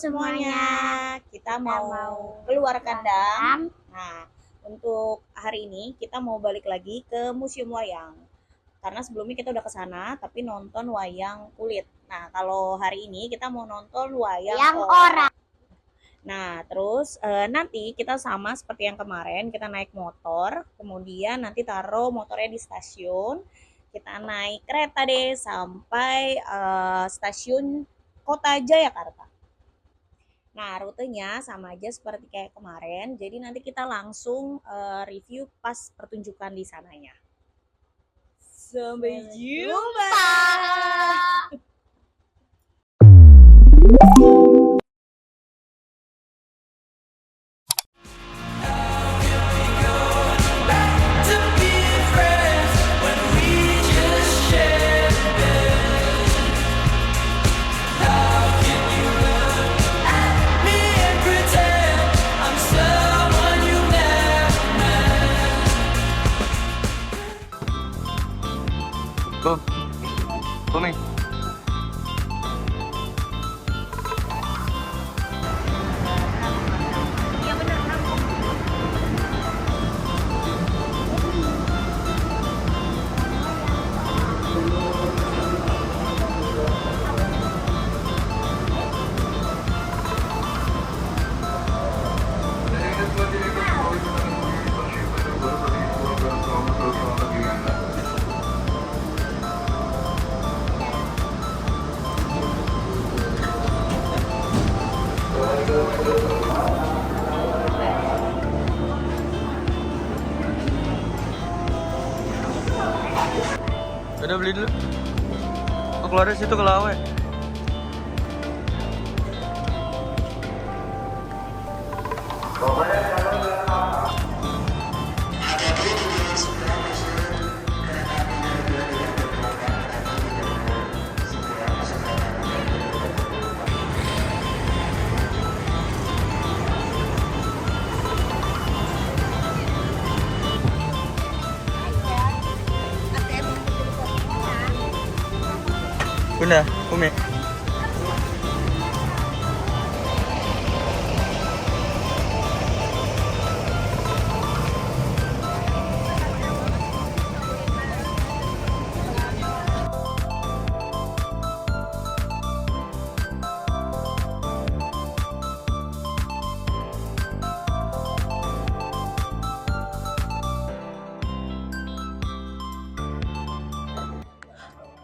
semuanya, kita mau keluar kandang. Nah, untuk hari ini kita mau balik lagi ke Museum Wayang. Karena sebelumnya kita udah ke sana, tapi nonton wayang kulit. Nah, kalau hari ini kita mau nonton wayang orang. Nah, terus nanti kita sama seperti yang kemarin, kita naik motor, kemudian nanti taruh motornya di stasiun, kita naik kereta deh sampai stasiun Kota Jayakarta. Nah, rutenya sama aja seperti kayak kemarin. Jadi nanti kita langsung review pas pertunjukan di sananya. Sampai jumpa. Go. Nih. Iya benar, Udah beli dulu. Oh, keluarnya situ ke Lawe. Udah, Umi.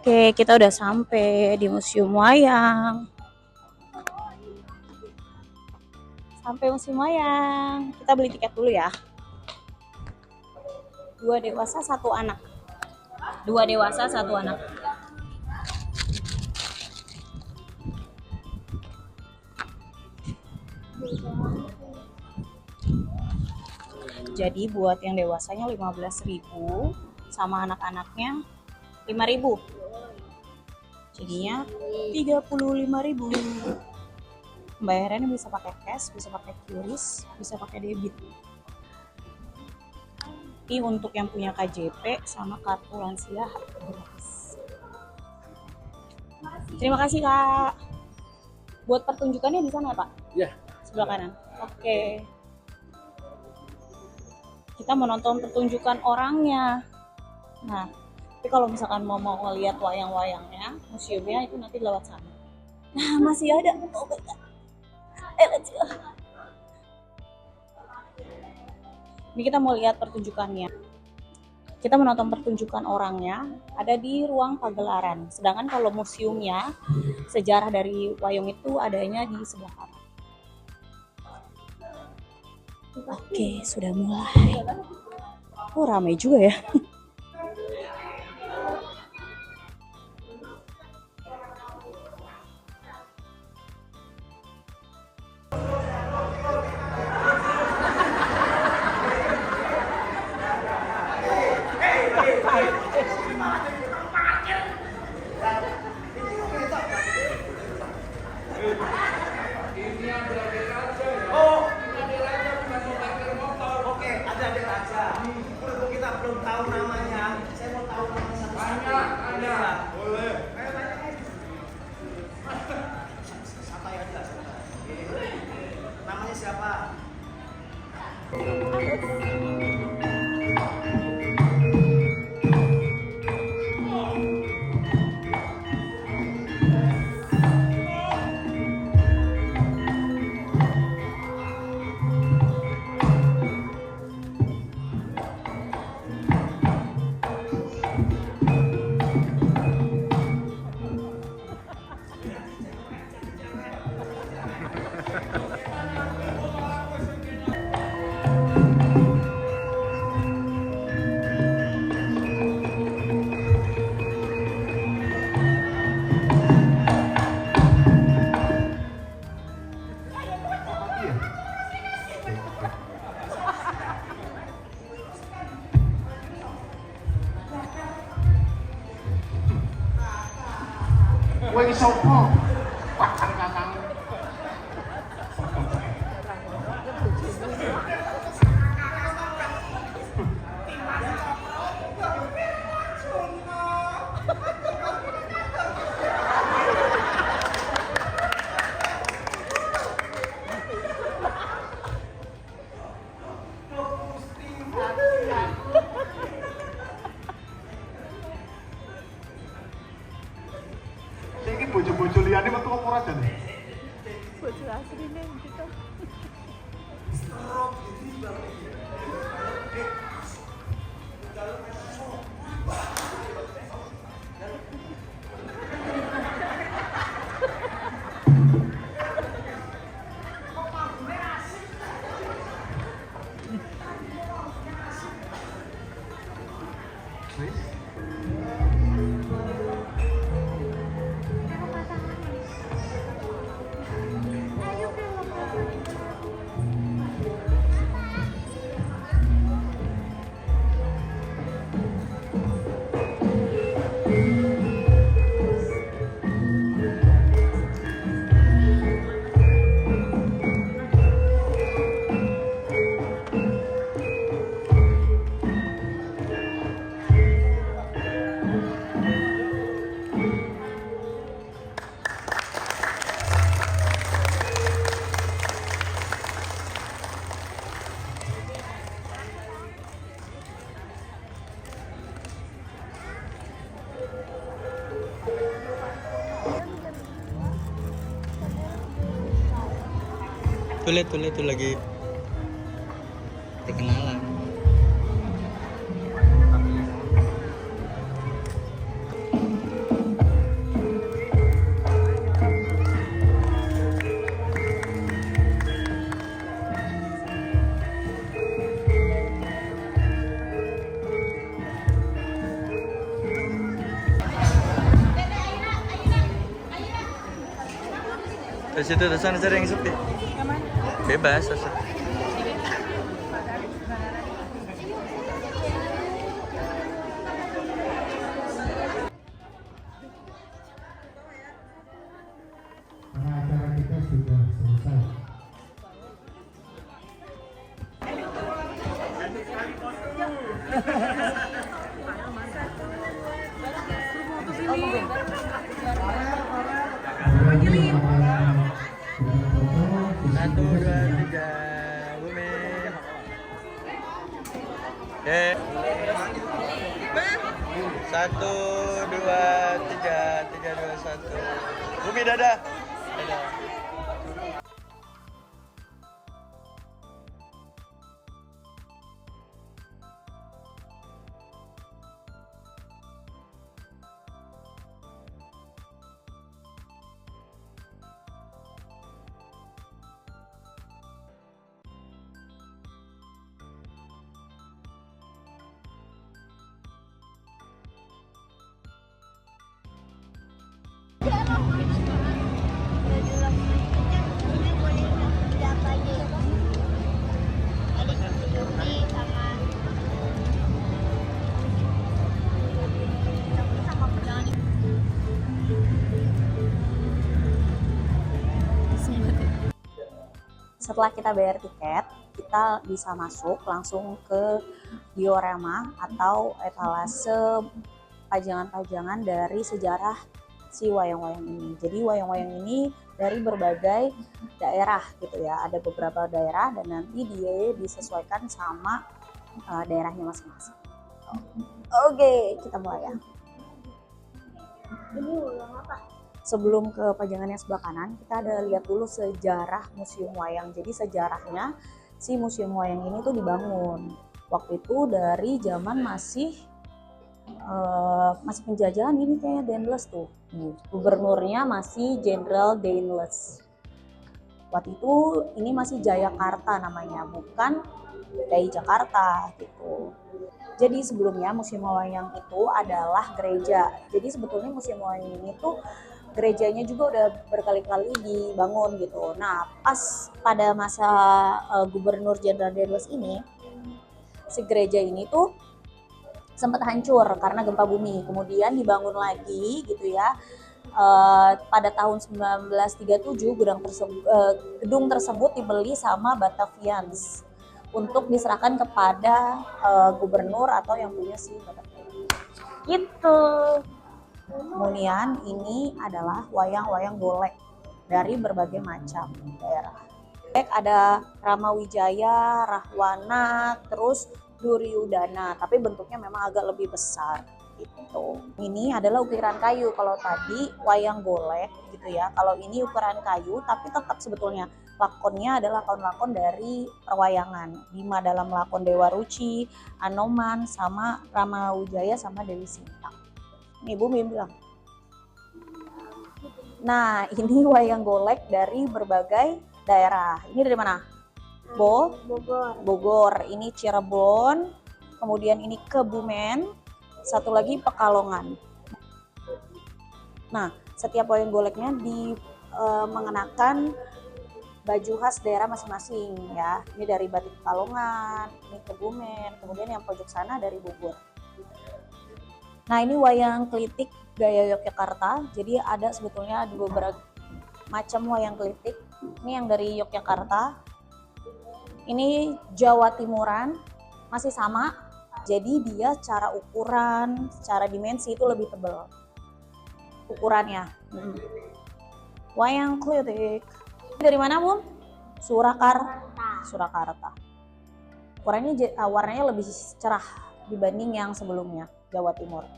Oke, kita udah sampai di Museum Wayang. Sampai Museum Wayang. Kita beli tiket dulu ya. 2 dewasa, 1 anak. 2 dewasa, 1 anak. Jadi buat yang dewasanya 15.000 sama anak-anaknya 5.000. Jadinya 35.000. Pembayarannya bisa pakai cash, bisa pakai QRIS, bisa pakai debit. Ini untuk yang punya KJP sama kartu lansia gratis. Terima kasih Kak. Buat pertunjukannya di sana ya Pak? Iya. Sebelah kanan. Oke. Kita menonton pertunjukan orangnya. Nah, tapi kalau misalkan mau ngeliat wayang-wayangnya, museumnya itu nanti lewat sana. Nah, masih ada. Oh my God. Let's go. Ini kita mau lihat pertunjukannya. Kita menonton pertunjukan orangnya ada di ruang pagelaran. Sedangkan kalau museumnya, sejarah dari wayang itu adanya di sebelah kanan. Oke, sudah mulai. Oh, ramai juga ya. Kita belum tahu namanya. Saya mau tahu namanya. Banyak ada. Boleh. Ayo tanya. Santai aja. Kowe iki sapa? Pacar kakang. Iki bojo-bojo liyane metu apa ora jane? Bojo asline gitu. Wis. Tuh lihat tuh lagi kenalan. Di situ di sana cari yang sepi. Bebas asal. Karena acara kita sudah selesai. Satu, dua, tiga, Bumi. Oke. Satu, dua, tiga, tiga, dua, satu. Bumi dadah. Dadah. Setelah kita bayar tiket, kita bisa masuk langsung ke diorama atau etalase pajangan-pajangan dari sejarah si wayang-wayang ini. Jadi wayang-wayang ini dari berbagai daerah gitu ya. Ada beberapa daerah dan nanti dia disesuaikan sama daerahnya masing-masing. Oke, kita mulai ya. Ini ulang apa? Sebelum ke pajangan yang sebelah kanan, kita ada lihat dulu sejarah Museum Wayang. Jadi sejarahnya si Museum Wayang ini tuh dibangun waktu itu dari zaman masih penjajahan. Ini kayaknya Daendels tuh. Gubernurnya masih Jenderal Daendels. Waktu itu ini masih Jayakarta namanya, bukan DKI Jakarta gitu. Jadi sebelumnya Museum Wayang itu adalah gereja. Jadi sebetulnya Museum Wayang ini tuh gerejanya juga udah berkali-kali dibangun gitu. Nah, pas pada masa Gubernur Jenderal Daendels ini, si gereja ini tuh sempat hancur karena gempa bumi. Kemudian dibangun lagi gitu ya. pada tahun 1937 gedung tersebut dibeli sama Batavians untuk diserahkan kepada gubernur atau yang punya si Batavia. Gitu. Kemudian ini adalah wayang-wayang golek dari berbagai macam daerah. Ada Ramawijaya, Rahwana, terus Duryudana, tapi bentuknya memang agak lebih besar. Gitu. Ini adalah ukiran kayu. Kalau tadi wayang golek gitu ya. Kalau ini ukuran kayu, tapi tetap sebetulnya lakonnya adalah lakon-lakon dari perwayangan. Bima dalam lakon Dewa Ruci, Anoman, sama Ramawijaya sama Dewi Sinta. Nih Bu Mim bilang. Nah, ini wayang golek dari berbagai daerah. Ini dari mana? Bogor. Bogor. Ini Cirebon. Kemudian ini Kebumen. Satu lagi Pekalongan. Nah, setiap wayang goleknya mengenakan baju khas daerah masing-masing ya. Ini dari batik Pekalongan, ini Kebumen, kemudian yang pojok sana dari Bogor. Nah, ini wayang klitik gaya Yogyakarta. Jadi ada sebetulnya beberapa macam wayang klitik. Ini yang dari Yogyakarta. Ini Jawa Timuran, masih sama. Jadi dia secara ukuran, secara dimensi itu lebih tebal ukurannya. Wayang klitik. Dari mana Bun? Surakarta. Warnanya lebih cerah dibanding yang sebelumnya, Jawa Timur.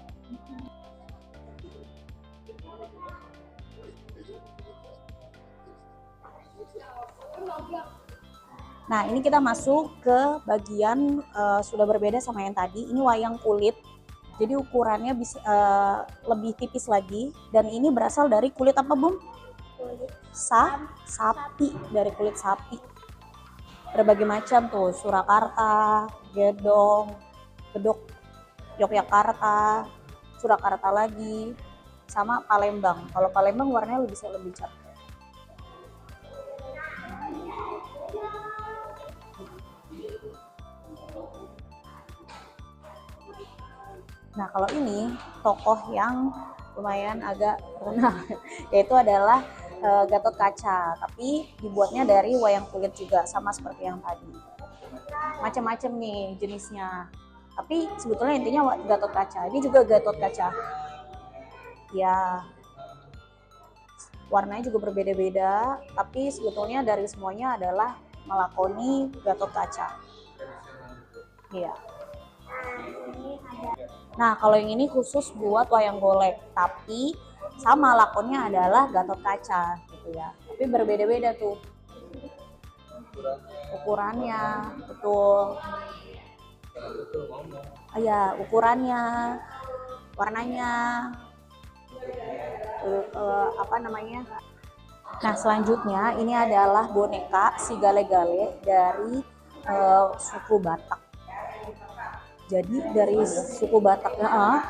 Nah, ini kita masuk ke bagian sudah berbeda sama yang tadi. Ini wayang kulit. Jadi ukurannya bisa lebih tipis lagi, dan ini berasal dari kulit apa, Bum? Kulit Sapi, dari kulit sapi. Berbagai macam tuh, Surakarta, Gedong, Gedok Yogyakarta, Surakarta lagi, sama Palembang. Kalau Palembang warnanya lebih cerah. Nah, kalau ini tokoh yang lumayan agak terkenal, yaitu adalah Gatot Kaca, tapi dibuatnya dari wayang kulit juga, sama seperti yang tadi. Macam-macam nih jenisnya, tapi sebetulnya intinya Gatot Kaca. Ini juga Gatot Kaca. Ya, warnanya juga berbeda-beda, tapi sebetulnya dari semuanya adalah melakoni Gatot Kaca. Iya. Nah, kalau yang ini khusus buat wayang golek, tapi sama lakonnya adalah Gatot Kaca gitu ya. Tapi berbeda-beda tuh ukurannya, betul. Ya, ukurannya, warnanya, Nah, selanjutnya ini adalah boneka si Gale-Gale dari suku Batak. Jadi dari suku Bataknya,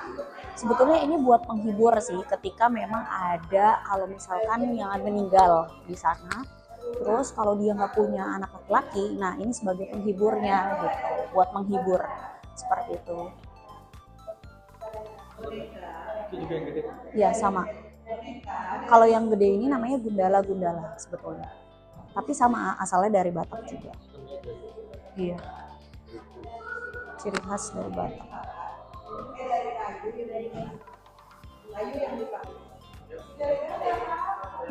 sebetulnya ini buat penghibur sih, ketika memang ada kalau misalkan yang meninggal di sana, terus kalau dia nggak punya anak laki-laki, nah ini sebagai penghiburnya gitu, buat menghibur seperti itu. Ya sama. Kalau yang gede ini namanya gundala sebetulnya, tapi sama asalnya dari Batak juga. Iya. Ciri khas dari Batak.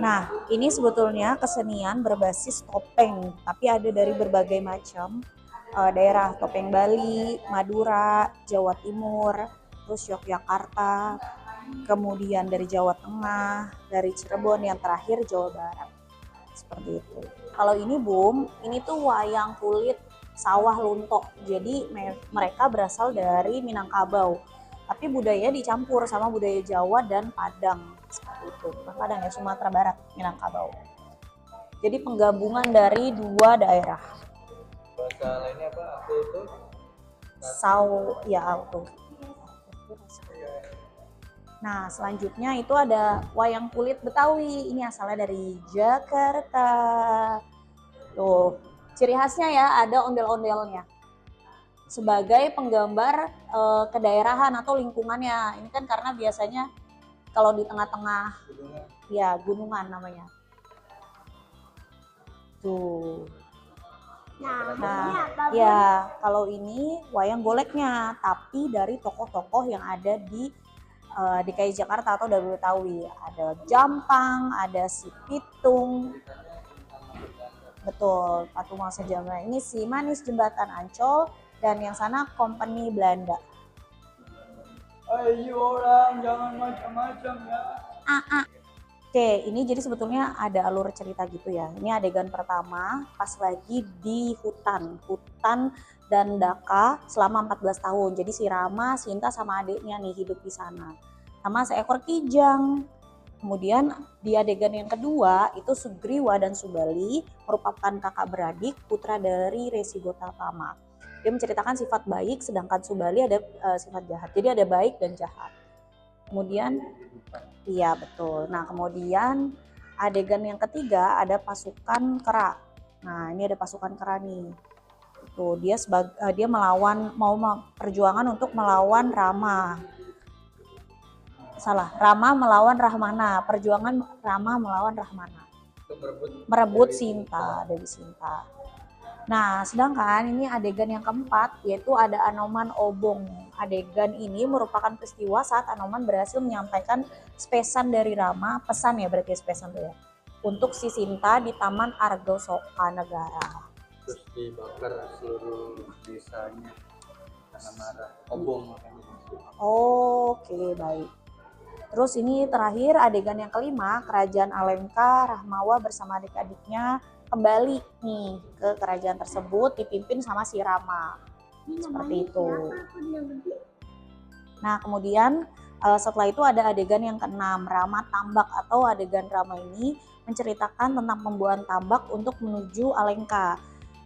Nah, ini sebetulnya kesenian berbasis topeng, tapi ada dari berbagai macam daerah. Topeng Bali, Madura, Jawa Timur, terus Yogyakarta, kemudian dari Jawa Tengah, dari Cirebon, yang terakhir Jawa Barat. Seperti itu. Kalau ini Bum, ini tuh wayang kulit sawah luntok. Jadi mereka berasal dari Minangkabau, tapi budaya dicampur sama budaya Jawa dan Padang, seperti itu. Padang ya, Sumatera Barat, Minangkabau. Jadi penggabungan dari dua daerah. Bahasa lainnya apa? Aku itu? Auto. Nah, selanjutnya itu ada wayang kulit Betawi. Ini asalnya dari Jakarta. Tuh, ciri khasnya ya ada ondel-ondelnya sebagai penggambar kedaerahan atau lingkungannya. Ini kan karena biasanya kalau di tengah-tengah ya gunungan namanya. Tuh. Nah, ini Nah, apa, Bu? ya kalau ini wayang goleknya, tapi dari tokoh-tokoh yang ada di DKI Jakarta atau dari Betawi. Ada Jampang, ada si Pitung, betul, Patung Mangsa Jamra. Ini si Manis Jembatan Ancol, dan yang sana Company Belanda. Ayo orang jangan macam-macam ya. Oke, ini jadi sebetulnya ada alur cerita gitu ya. Ini adegan pertama pas lagi di hutan dan Daka selama 14 tahun. Jadi si Rama, Sinta sama adiknya nih hidup di sana. Sama seekor kijang. Kemudian di adegan yang kedua itu Sugriwa dan Subali merupakan kakak beradik putra dari Resi Gotama. Dia menceritakan sifat baik sedangkan Subali ada sifat jahat. Jadi ada baik dan jahat. Kemudian iya betul. Nah kemudian adegan yang ketiga ada pasukan kera. Nah ini ada pasukan kera nih. Tuh dia melawan perjuangan untuk melawan Rama. Salah, Rama melawan Rahmana. Perjuangan Rama melawan Rahmana. Merebut Sinta, Dewi Sinta. Nah, sedangkan ini adegan yang keempat yaitu ada Anoman Obong. Adegan ini merupakan peristiwa saat Anoman berhasil menyampaikan pesan dari Rama, pesan ya berarti pesan tuh ya, untuk si Sinta di Taman Argosoka Negara. Terus dibakar seluruh desanya karena marah. Obong makanya. Oke, baik. Terus ini terakhir adegan yang kelima, Kerajaan Alengka, Rahmawa bersama adik-adiknya kembali nih ke kerajaan tersebut dipimpin sama si Rama. Seperti itu. Nah kemudian setelah itu ada adegan yang keenam, Rama Tambak, atau adegan Rama ini menceritakan tentang pembuatan tambak untuk menuju Alengka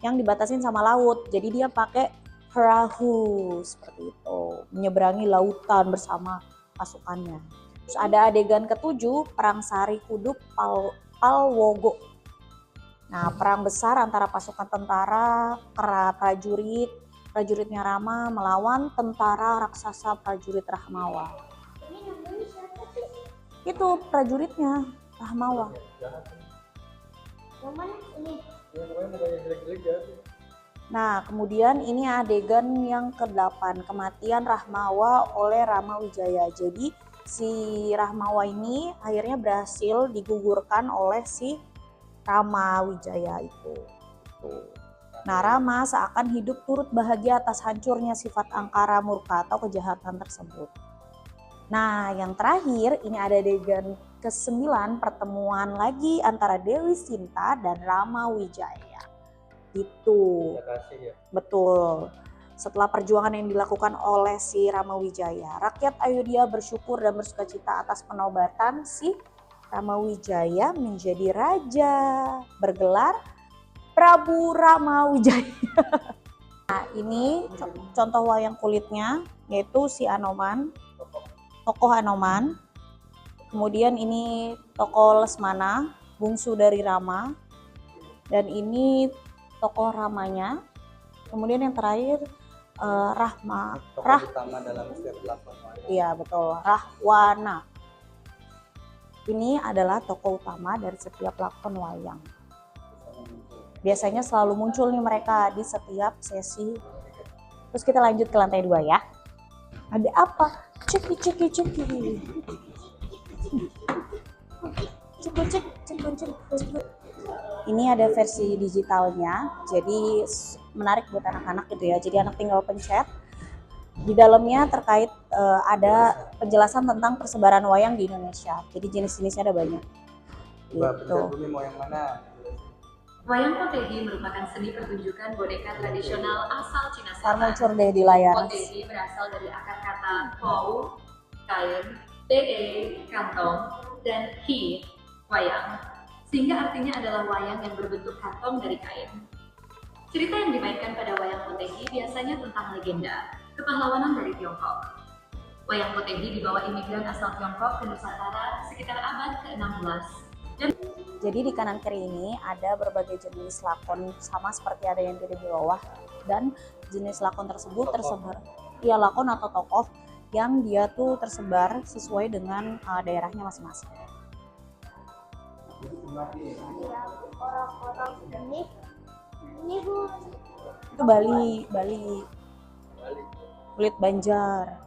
yang dibatasin sama laut. Jadi dia pakai perahu seperti itu, menyeberangi lautan bersama pasukannya. Terus ada adegan ketujuh, Perang Sari Kuduk Palwogo. Nah, perang besar antara pasukan tentara, prajuritnya Rama melawan tentara raksasa prajurit Rahmawa. Ini namanya siapa sih? Itu prajuritnya Rahmawa. Yang mana ini? Nah, kemudian ini adegan yang ke-8, kematian Rahmawa oleh Rama Wijaya. Jadi si Rahmawa ini akhirnya berhasil digugurkan oleh si Rama Wijaya itu. Nah, Rama seakan hidup turut bahagia atas hancurnya sifat angkara murka atau kejahatan tersebut. Nah, yang terakhir ini ada adegan ke-9, pertemuan lagi antara Dewi Sinta dan Rama Wijaya. Itu. Betul. Setelah perjuangan yang dilakukan oleh si Rama Wijaya, rakyat Ayodhya bersyukur dan bersukacita atas penobatan si Rama Wijaya menjadi raja, bergelar Prabu Rama Wijaya. Nah, ini contoh wayang kulitnya, yaitu si Anoman, tokoh Anoman. Kemudian ini tokoh Lesmana, bungsu dari Rama. Dan ini tokoh Ramanya. Kemudian yang terakhir utama dalam setiap lakon wayang. Iya betul, Rahwana. Ini adalah tokoh utama dari setiap lakon wayang. Biasanya selalu muncul nih mereka di setiap sesi. Terus kita lanjut ke lantai 2 ya. Ada apa? Ceki. Ini ada versi digitalnya. Jadi menarik buat anak-anak gitu ya. Jadi anak tinggal pencet. Di dalamnya terkait ada penjelasan tentang persebaran wayang di Indonesia. Jadi jenis-jenisnya ada banyak. Gitu. Bumi mau yang mana? Wayang Potehi merupakan seni pertunjukan boneka tradisional asal Cina Ntar Selatan. muncul deh di layar. Potehi berasal dari akar kata pou, kain, te, kantong, dan hi, wayang. Sehingga artinya adalah wayang yang berbentuk kantong dari kain. Cerita yang dimainkan pada wayang Potehi biasanya tentang legenda, kepahlawanan dari Tiongkok. Wayang Potehi dibawa imigran asal Tiongkok ke Nusantara sekitar abad ke-16. Jadi di kanan kiri ini ada berbagai jenis lakon, sama seperti ada yang di bawah, dan jenis lakon tersebut tersebar, ya lakon atau tokoh yang dia tuh tersebar sesuai dengan daerahnya masing-masing. Orang-orang ini Bu. Itu Bali. Kulit Banjar.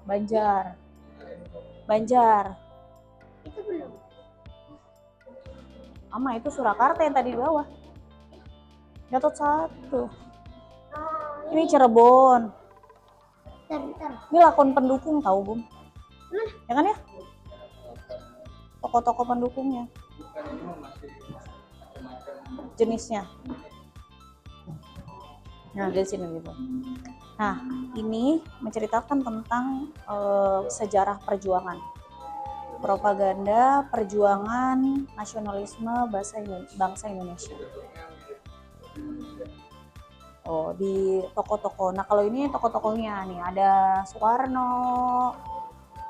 Itu belum. Ama itu Surakarta yang tadi di bawah. Gatot 1. Ini Cirebon. Bentar. Ini lakon pendukung tahu, Bum. Ya kan ya? Toko-toko pendukungnya. Jenisnya. Nah, dari sini gitu. Nah, ini menceritakan tentang sejarah perjuangan. Propaganda perjuangan nasionalisme bangsa Indonesia. Oh, di toko-toko. Nah, kalau ini toko-tokonya nih ada Soekarno,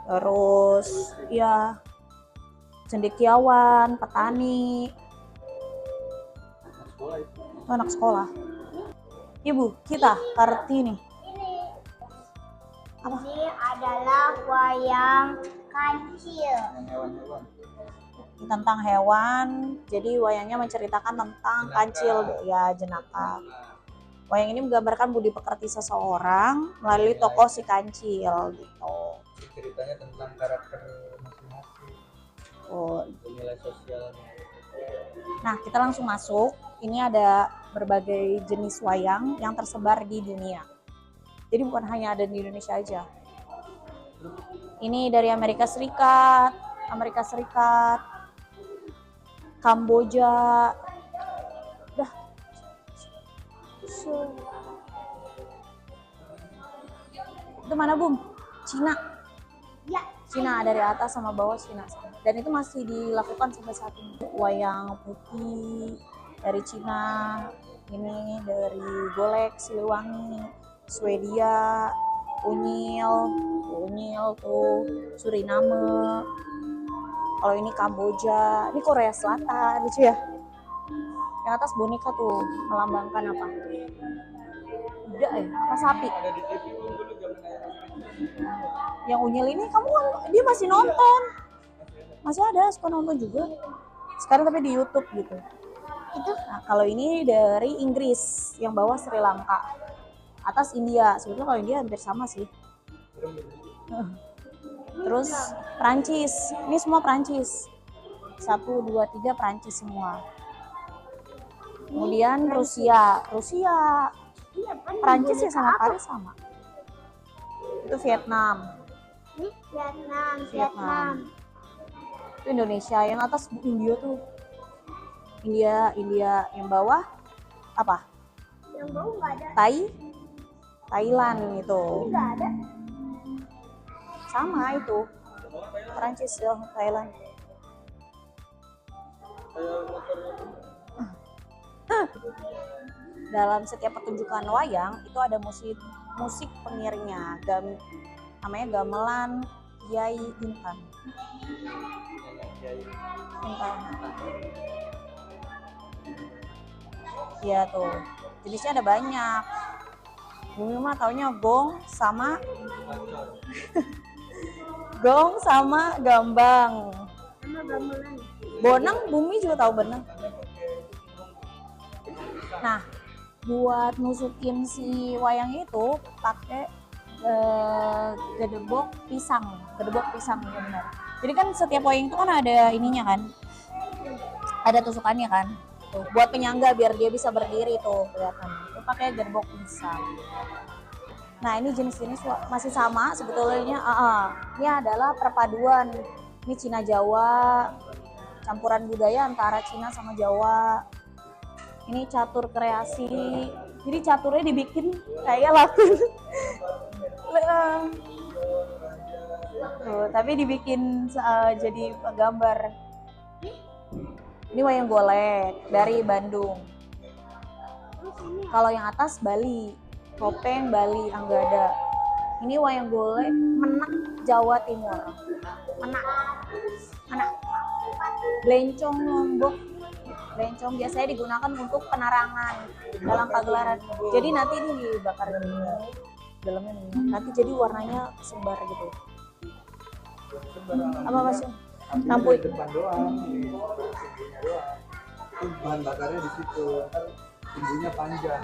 terus ya cendekiawan, petani, anak sekolah. Ibu, kita Kartini. Apa? Ini adalah wayang kancil. Tentang hewan. Jadi wayangnya menceritakan tentang kancil ya, jenaka. Wayang ini menggambarkan budi pekerti seseorang melalui tokoh si kancil gitu. Ceritanya tentang karakter masing-masing. Oh. Nilai sosialnya. Nah, kita langsung masuk. Ini ada berbagai jenis wayang yang tersebar di dunia. Jadi bukan hanya ada di Indonesia aja. Ini dari Amerika Serikat, Kamboja. Dah. Itu mana, Bum? Cina. Ya. Cina dari atas sama bawah Cina. Dan itu masih dilakukan sampai saat ini. Wayang putih dari Cina, ini dari Golek, Siliwangi, Swedia, Unyil tuh, Suriname. Kalau ini Kamboja, ini Korea Selatan, lucu ya. Yang atas boneka tuh melambangkan apa? Kuda ya, apa sapi? Yang Unyil ini kamu kan dia masih nonton. Masih ada, suka nonton juga. Sekarang tapi di YouTube gitu. Itu. Nah, kalau ini dari Inggris, yang bawah Sri Lanka. Atas India. Sebetulnya kalau India hampir sama sih. Terus Prancis. Ini semua Prancis. 1, 2, 3 Prancis semua. Kemudian Rusia. Prancis ya sama Paris sama. Itu Vietnam. Ini Vietnam. Itu Indonesia. Yang atas India tuh. India yang bawah apa? Yang bawah nggak ada. Thailand itu. Nggak ada. Sama itu. Prancis dong, Thailand. Dalam setiap pertunjukan wayang itu ada musik pengiringnya. Namanya gamelan Kiai Intan. Iya tuh, jenisnya ada banyak. Bumi mah taunya gong sama gambang. Sama gamelan. Bonang Bumi juga tahu benang. Nah, buat nusukin si wayang itu pakai gedebok pisang ya benar. Jadi kan setiap wayang itu kan ada ininya kan, ada tusukannya kan. Tuh, buat penyangga biar dia bisa berdiri tuh kelihatan. Itu pakai gedebok pisang. Nah, ini jenis-jenis masih sama sebetulnya. Ini adalah perpaduan. Ini Cina Jawa, campuran budaya antara Cina sama Jawa. Ini catur kreasi. Jadi caturnya dibikin kayak lakon. Tuh, tapi dibikin jadi gambar. Ini wayang golek dari Bandung. Kalau yang atas Bali, topeng Bali Anggada. Ini wayang golek Menak Jawa Timur. Menak. Blencong Lombok. Blencong biasanya digunakan untuk penerangan dalam pagelaran. Jadi nanti ini dibakar dulu dalamnya nih. Nanti jadi warnanya sebar gitu. Apa maksudnya? Lampu di depan doang, di sumbunya doang. Itu bahan bakarnya di situ. Ntar sumbunya panjang.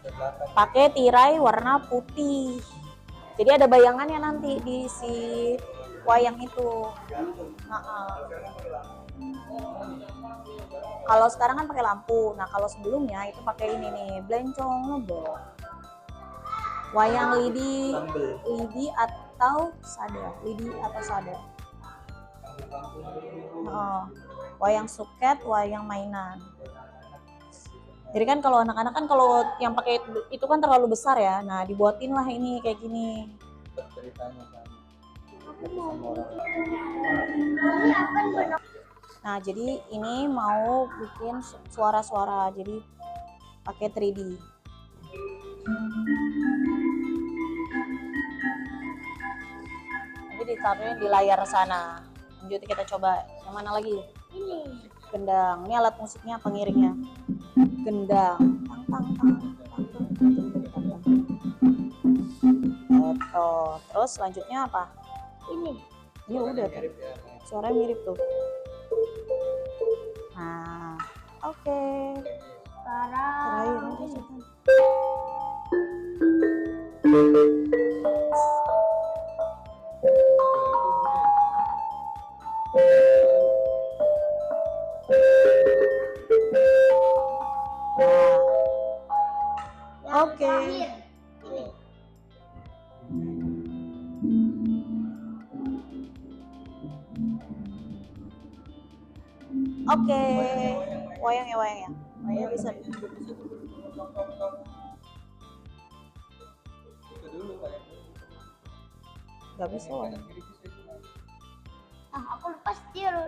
Ke belakang. pakai tirai warna putih. Jadi ada bayangannya nanti di si wayang itu. Kalau sekarang kan pakai lampu. Nah kalau sebelumnya itu pakai ini nih, blencong ngebok. Wayang lidi, lidi atau sada. Wayang suket, wayang mainan. Jadi kan kalau anak-anak kan kalau yang pakai itu kan terlalu besar ya. Nah dibuatin lah ini kayak gini. Ceritanya kan. Nah jadi ini mau bikin suara-suara. Jadi pakai 3D. Nanti ditaruhin di layar sana. Lanjut kita coba yang mana lagi? Ini. Gendang. Ini alat musiknya, pengiringnya. Gendang. Tang tang tang. Gitu. Terus selanjutnya apa? Ini. Ini udah tuh. Suaranya mirip tuh. Nah, oke. Terakhir Sekarang aja Sultan. yang Oke. terakhir. Ini. Oke. Wayang ya. Wayang bisa. Itu dulu kayak. Gak bisa wayang. Aku lepas dia loh.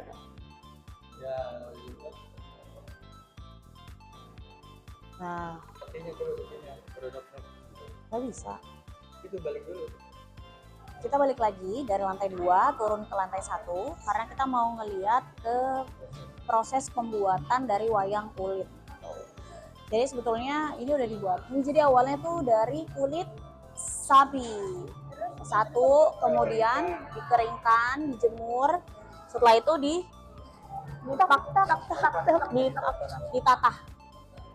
Ya, gitu. Nah, Pakainya dulu, produk. gak bisa. Itu balik dulu. Kita balik lagi dari lantai 2 turun ke lantai 1 karena kita mau ngeliat ke proses pembuatan dari wayang kulit. Jadi sebetulnya ini udah dibuat. Ini jadi awalnya tuh dari kulit sapi. Satu, kemudian dikeringkan, dijemur. Setelah itu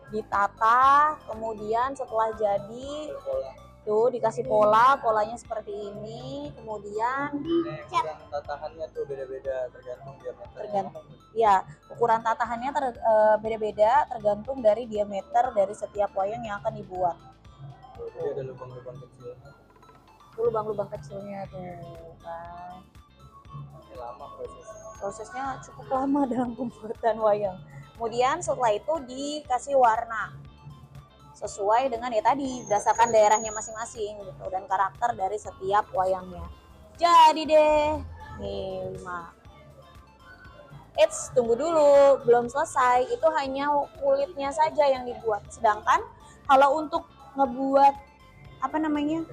ditata, kemudian setelah jadi tuh dikasih polanya seperti ini, kemudian Ukuran tatahannya tuh beda-beda tergantung diameter. ya ukuran tatahannya beda-beda tergantung dari diameter dari setiap wayang yang akan dibuat. Jadi ada lubang-lubang kecil. Itu lubang-lubang kecilnya tuh kan. Ini lama Prosesnya cukup lama dalam pembuatan wayang. Kemudian setelah itu dikasih warna sesuai dengan ya tadi berdasarkan daerahnya masing-masing gitu dan karakter dari setiap wayangnya. Jadi deh, nih 5. Tunggu dulu, belum selesai. Itu hanya kulitnya saja yang dibuat. Sedangkan kalau untuk ngebuat apa namanya?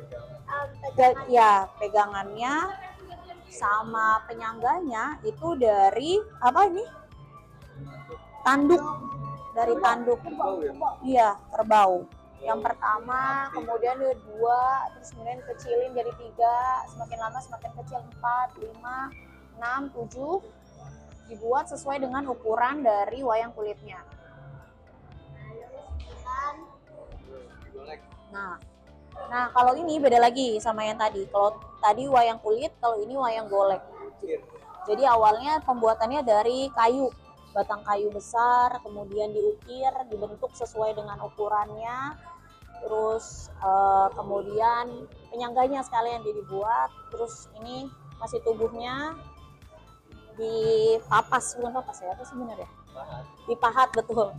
Pegangannya sama penyangganya itu dari apa ini? Tanduk. Dari tanduk. Iya, kerbau. Yang pertama, kemudian 2, terus kemudian kecilin jadi 3, semakin lama semakin kecil 4, 5, 6, 7. Dibuat sesuai dengan ukuran dari wayang kulitnya. Nah kalau ini beda lagi sama yang tadi. Kalau tadi wayang kulit, kalau ini wayang golek. Jadi awalnya pembuatannya dari kayu, batang kayu besar, kemudian diukir, dibentuk sesuai dengan ukurannya. Terus kemudian penyangganya sekalian dibuat. Terus ini masih tubuhnya dipapas, bukan papas ya, apa sebenarnya? Dipahat, betul.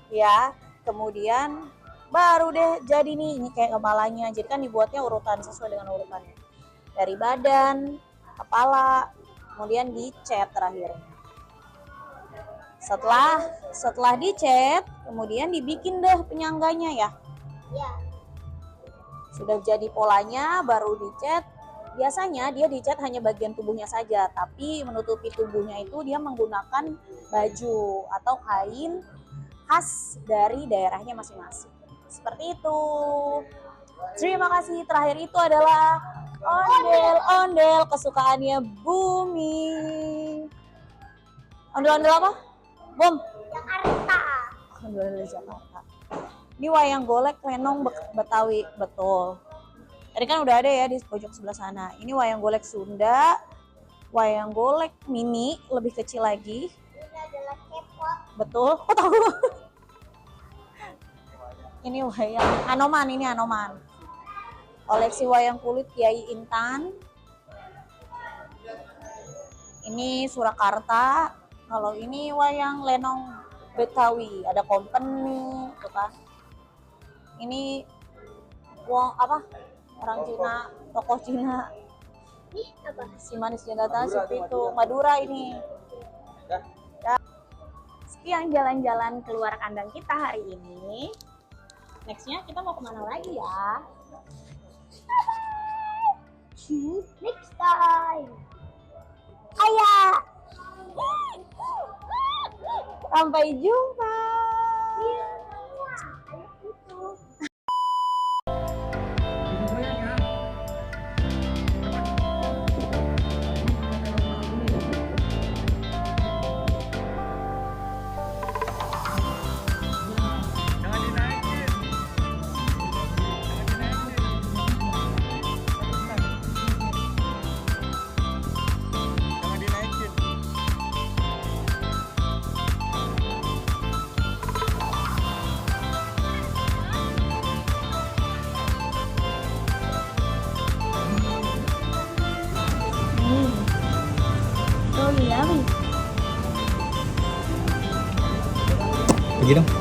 Ya, kemudian baru deh jadi nih, ini kayak kepalanya. Jadi kan dibuatnya urutan sesuai dengan urutannya. Dari badan, kepala, kemudian dicat terakhir. Setelah dicat, kemudian dibikin deh penyangganya ya. Ya. Sudah jadi polanya, baru dicat. Biasanya dia dicat hanya bagian tubuhnya saja, tapi menutupi tubuhnya itu dia menggunakan baju atau kain khas dari daerahnya masing-masing. Seperti itu. Terima kasih. Terakhir itu adalah Ondel-ondel kesukaannya Bumi. Ondel-ondel apa? Bom. Jakarta. Ondel-ondel Jakarta. Ini wayang golek lenong Betawi, betul. Tadi kan udah ada ya di pojok sebelah sana. Ini wayang golek Sunda, wayang golek mini, lebih kecil lagi. Ini adalah K-pop. Betul. Kok tahu? Ini wayang Anoman, ini Anoman. Koleksi wayang kulit Kiai Intan. Ini Surakarta. Kalau ini wayang lenong Betawi, ada company, tuh kan. Ini wong apa? Orang Cina, tokoh Cina. Ini apa? Si manis jendatan seperti itu. Madura ini. Ya. Sekian jalan-jalan keluar kandang kita hari ini. Nextnya kita mau kemana lagi ya? See you next time. Ayah. Sampai jumpa. Jangan dinaikin. Jangan dinaikin. Oh iya, Pergi dong.